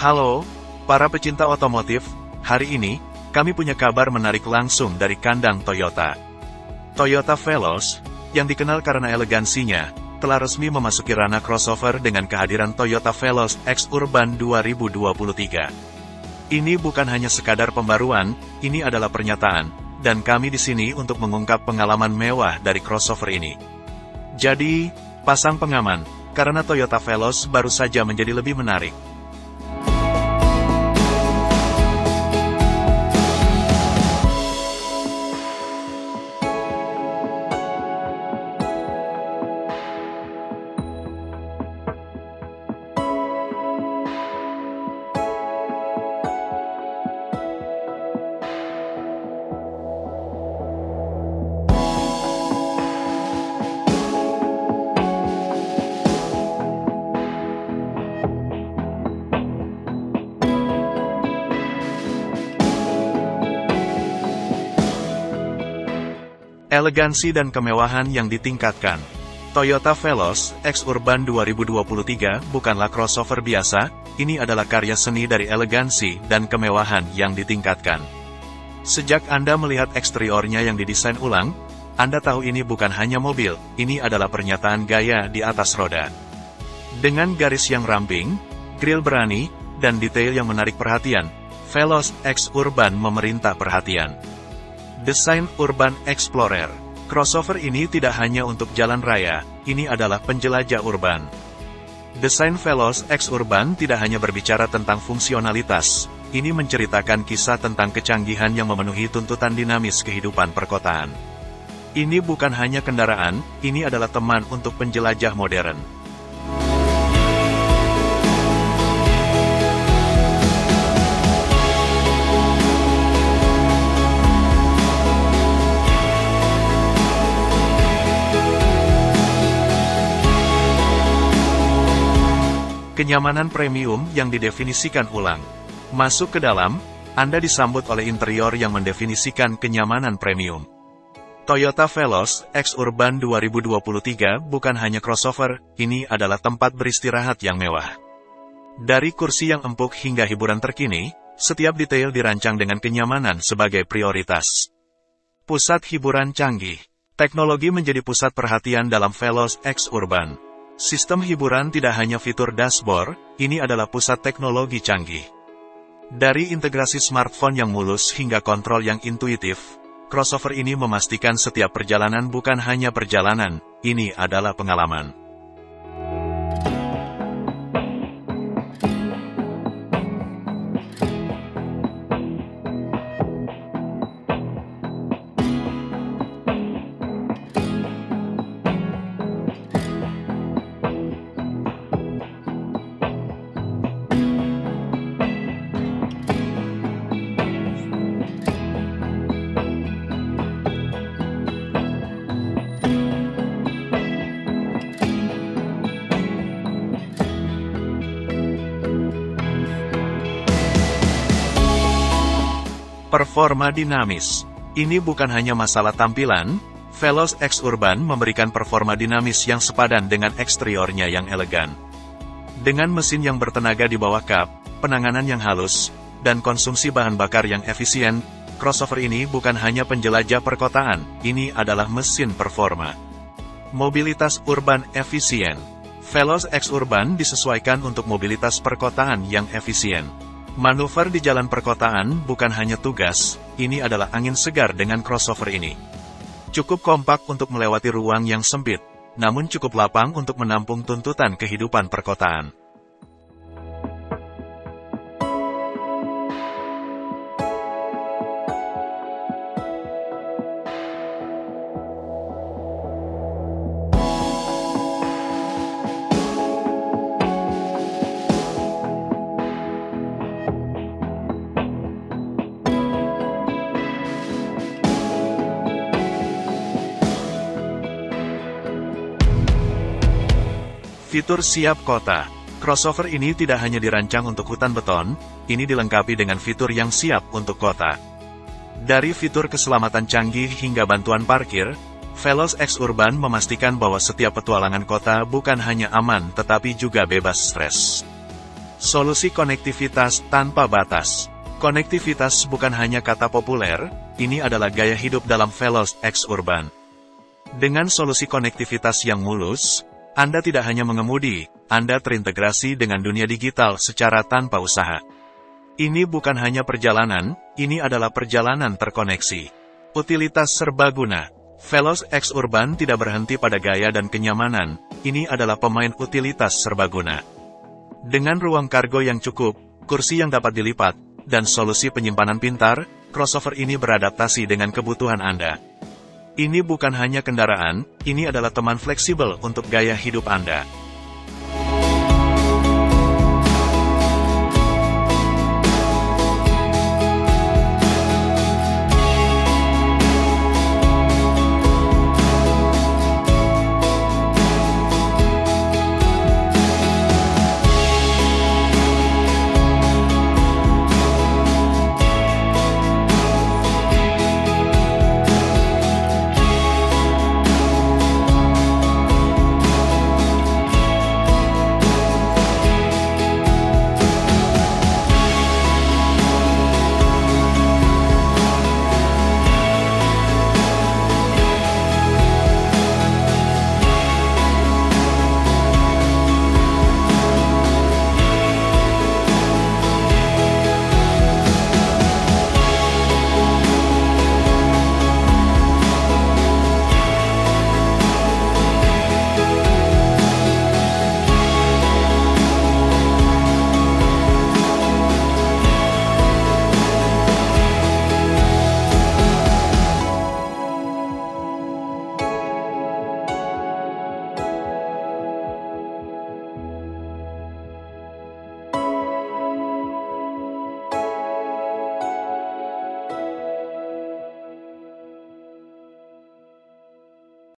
Halo, para pecinta otomotif, hari ini, kami punya kabar menarik langsung dari kandang Toyota. Toyota Veloz, yang dikenal karena elegansinya, telah resmi memasuki ranah crossover dengan kehadiran Toyota Veloz X Urban 2023. Ini bukan hanya sekadar pembaruan, ini adalah pernyataan, dan kami di sini untuk mengungkap pengalaman mewah dari crossover ini. Jadi, pasang pengaman, karena Toyota Veloz baru saja menjadi lebih menarik. Elegansi dan kemewahan yang ditingkatkan. Toyota Veloz X Urban 2023 bukanlah crossover biasa, ini adalah karya seni dari elegansi dan kemewahan yang ditingkatkan. Sejak Anda melihat eksteriornya yang didesain ulang, Anda tahu ini bukan hanya mobil, ini adalah pernyataan gaya di atas roda. Dengan garis yang ramping, grill berani, dan detail yang menarik perhatian, Veloz X Urban memerintah perhatian. Desain Urban Explorer. Crossover ini tidak hanya untuk jalan raya, ini adalah penjelajah urban. Desain Veloz X Urban tidak hanya berbicara tentang fungsionalitas, ini menceritakan kisah tentang kecanggihan yang memenuhi tuntutan dinamis kehidupan perkotaan. Ini bukan hanya kendaraan, ini adalah teman untuk penjelajah modern. Kenyamanan premium yang didefinisikan ulang. Masuk ke dalam, Anda disambut oleh interior yang mendefinisikan kenyamanan premium. Toyota Veloz X Urban 2023 bukan hanya crossover, ini adalah tempat beristirahat yang mewah. Dari kursi yang empuk hingga hiburan terkini, setiap detail dirancang dengan kenyamanan sebagai prioritas. Pusat hiburan canggih. Teknologi menjadi pusat perhatian dalam Veloz X Urban. Sistem hiburan tidak hanya fitur dashboard, ini adalah pusat teknologi canggih. Dari integrasi smartphone yang mulus hingga kontrol yang intuitif, crossover ini memastikan setiap perjalanan bukan hanya perjalanan, ini adalah pengalaman. Performa dinamis. Ini bukan hanya masalah tampilan, Veloz X Urban memberikan performa dinamis yang sepadan dengan eksteriornya yang elegan. Dengan mesin yang bertenaga di bawah kap, penanganan yang halus, dan konsumsi bahan bakar yang efisien, crossover ini bukan hanya penjelajah perkotaan, ini adalah mesin performa. Mobilitas urban efisien. Veloz X Urban disesuaikan untuk mobilitas perkotaan yang efisien. Manuver di jalan perkotaan bukan hanya tugas, ini adalah angin segar dengan crossover ini. Cukup kompak untuk melewati ruang yang sempit, namun cukup lapang untuk menampung tuntutan kehidupan perkotaan. Fitur siap kota. Crossover ini tidak hanya dirancang untuk hutan beton, ini dilengkapi dengan fitur yang siap untuk kota. Dari fitur keselamatan canggih hingga bantuan parkir, Veloz X Urban memastikan bahwa setiap petualangan kota bukan hanya aman tetapi juga bebas stres. Solusi konektivitas tanpa batas. Konektivitas bukan hanya kata populer, ini adalah gaya hidup dalam Veloz X Urban. Dengan solusi konektivitas yang mulus, Anda tidak hanya mengemudi, Anda terintegrasi dengan dunia digital secara tanpa usaha. Ini bukan hanya perjalanan, ini adalah perjalanan terkoneksi. Utilitas serbaguna. Veloz X Urban tidak berhenti pada gaya dan kenyamanan, ini adalah pemain utilitas serbaguna. Dengan ruang kargo yang cukup, kursi yang dapat dilipat, dan solusi penyimpanan pintar, crossover ini beradaptasi dengan kebutuhan Anda. Ini bukan hanya kendaraan, ini adalah teman fleksibel untuk gaya hidup Anda.